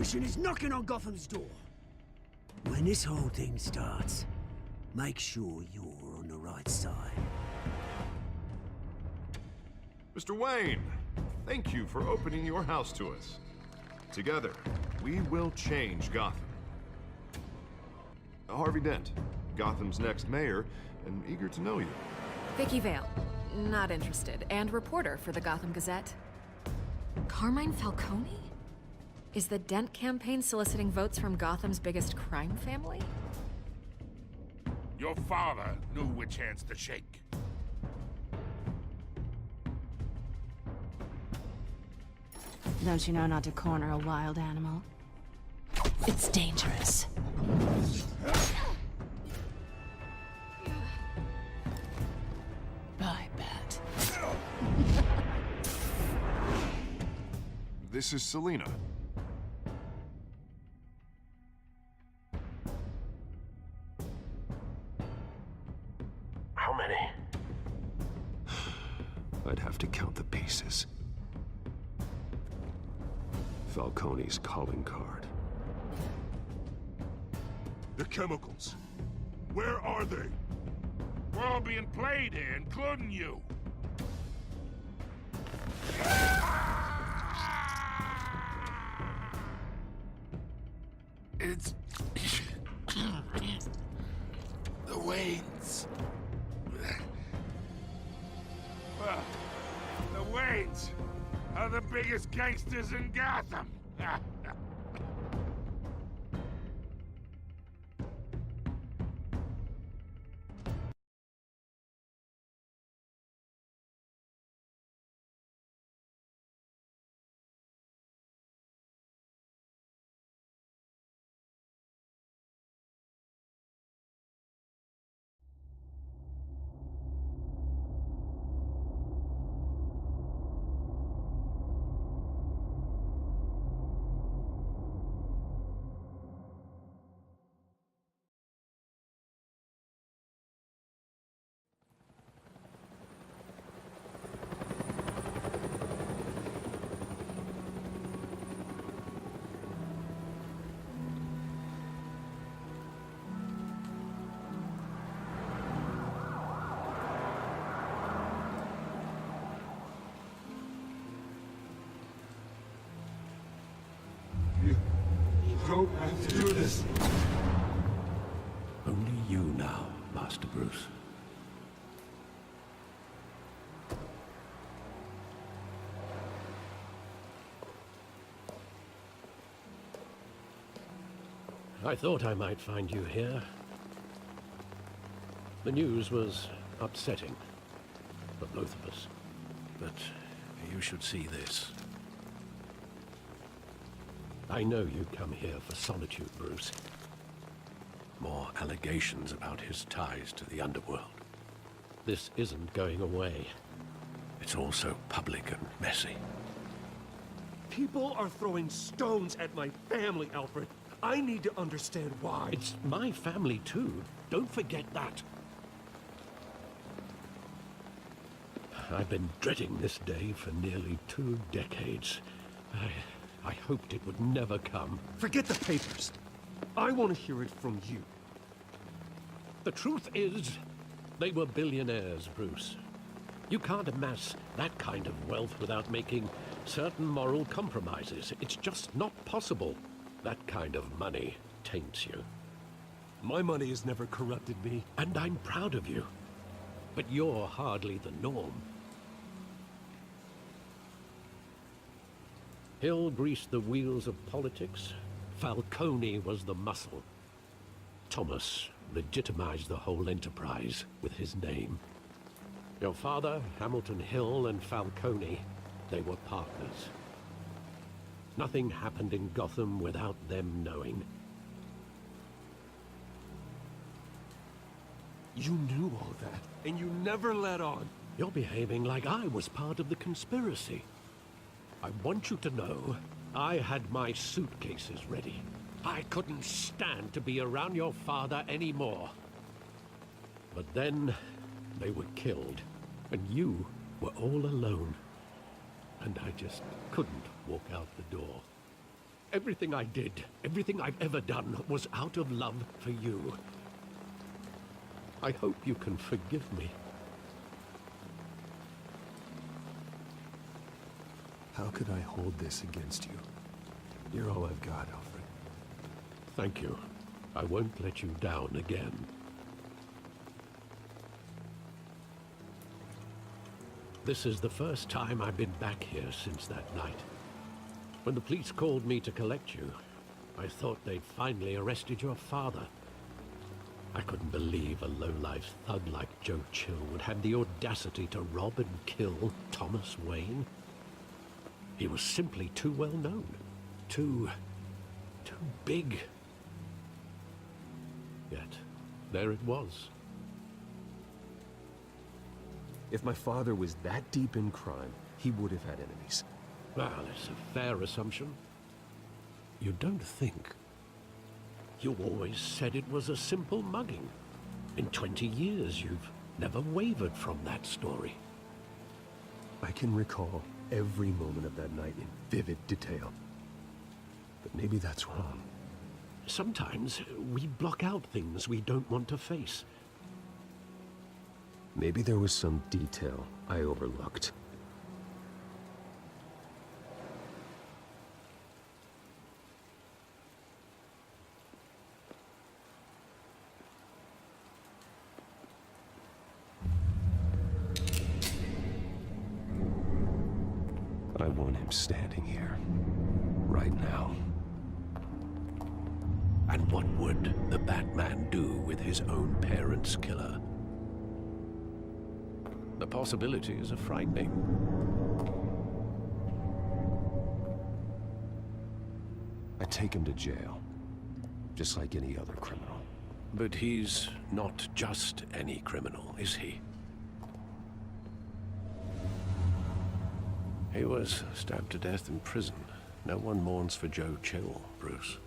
Retribution is knocking on Gotham's door. When this whole thing starts, make sure you're on the right side. Mr. Wayne, thank you for opening your house to us. Together, we will change Gotham. Harvey Dent, Gotham's next mayor, and eager to know you. Vicky Vale, not interested, and reporter for the Gotham Gazette. Carmine Falcone? Is the Dent campaign soliciting votes from Gotham's biggest crime family? Your father knew which hands to shake. Don't you know not to corner a wild animal? It's dangerous. I bet. This is Selina. How many? I'd have to count the pieces. Falcone's calling card. The chemicals. Where are they? We're all being played here, including you. It's... the Waynes. The Waynes are the biggest gangsters in Gotham. You don't have to do this. Only you now, Master Bruce. I thought I might find you here. The news was upsetting for both of us. But you should see this. I know you come here for solitude, Bruce. More allegations about his ties to the underworld. This isn't going away. It's all so public and messy. People are throwing stones at my family, Alfred. I need to understand why. It's my family, too. Don't forget that. I've been dreading this day for nearly 2 decades. I hoped it would never come. Forget the papers. I want to hear it from you. The truth is, they were billionaires, Bruce. You can't amass that kind of wealth without making certain moral compromises. It's just not possible. That kind of money taints you. My money has never corrupted me. And I'm proud of you. But you're hardly the norm. Hill greased the wheels of politics. Falcone was the muscle. Thomas legitimized the whole enterprise with his name. Your father, Hamilton Hill, and Falcone, they were partners. Nothing happened in Gotham without them knowing. You knew all that, and you never let on. You're behaving like I was part of the conspiracy. I want you to know, I had my suitcases ready. I couldn't stand to be around your father anymore. But then, they were killed, and you were all alone. And I just couldn't walk out the door. Everything I did, everything I've ever done, was out of love for you. I hope you can forgive me. How could I hold this against you? You're all I've got, Alfred. Thank you. I won't let you down again. This is the first time I've been back here since that night. When the police called me to collect you, I thought they'd finally arrested your father. I couldn't believe a low-life thug like Joe Chill would have the audacity to rob and kill Thomas Wayne. He was simply too well known. Too big. Yet, there it was. If my father was that deep in crime, he would have had enemies. Well, it's a fair assumption. You don't think? You always said it was a simple mugging. In 20 years, you've never wavered from that story. I can recall every moment of that night in vivid detail. But maybe that's wrong. Sometimes we block out things we don't want to face. Maybe there was some detail I overlooked. I want him standing here. Right now. And what would the Batman do with his own parents' killer? The possibilities are frightening. I take him to jail. Just like any other criminal. But he's not just any criminal, is he? He was stabbed to death in prison. No one mourns for Joe Chill, Bruce.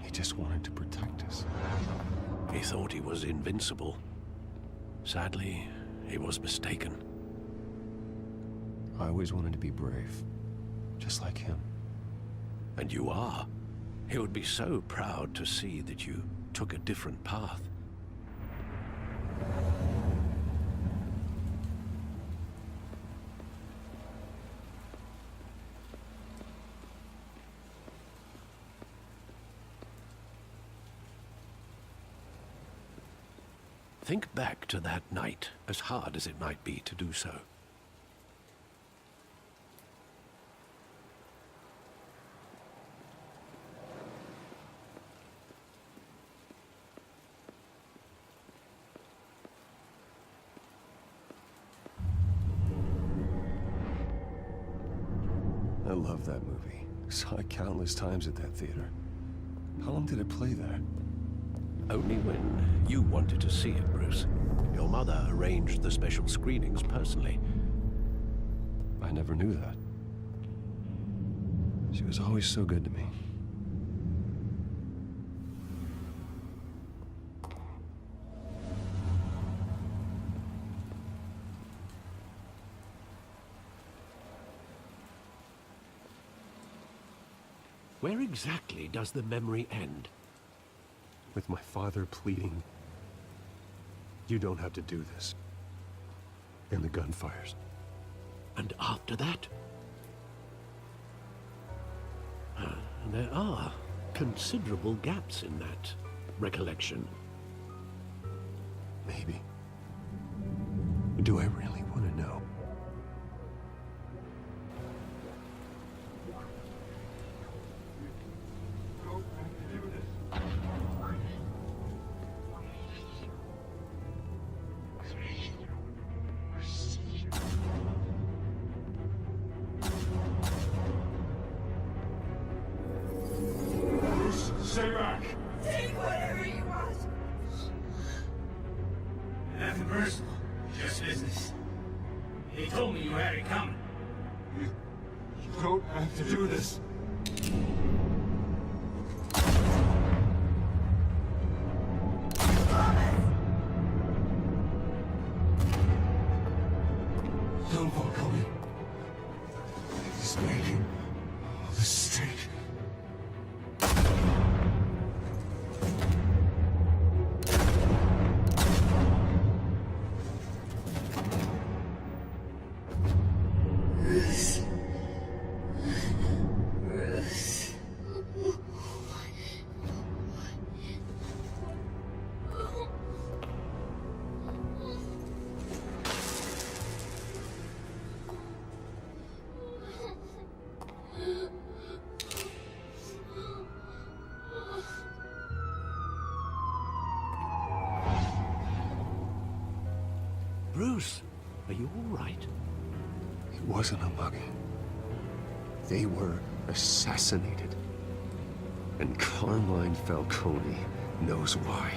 He just wanted to protect us. He thought he was invincible. Sadly, he was mistaken. I always wanted to be brave. Just like him. And you are. He would be so proud to see that you took a different path. Think back to that night, as hard as it might be to do so. I love that movie. Saw it countless times at that theater. How long did it play there? Only when you wanted to see it, Bruce. Your mother arranged the special screenings personally. I never knew that. She was always so good to me. Where exactly does the memory end? With my father pleading, "You don't have to do this." And the gunfires. And after that? There are considerable gaps in that recollection. Maybe. Do I really want to know? Stay back! personal, just business. He told me you had it coming. You don't have to do this. Don't walk on me. He's making a mistake. Bruce, are you all right? It wasn't a mugging. They were assassinated. And Carmine Falcone knows why.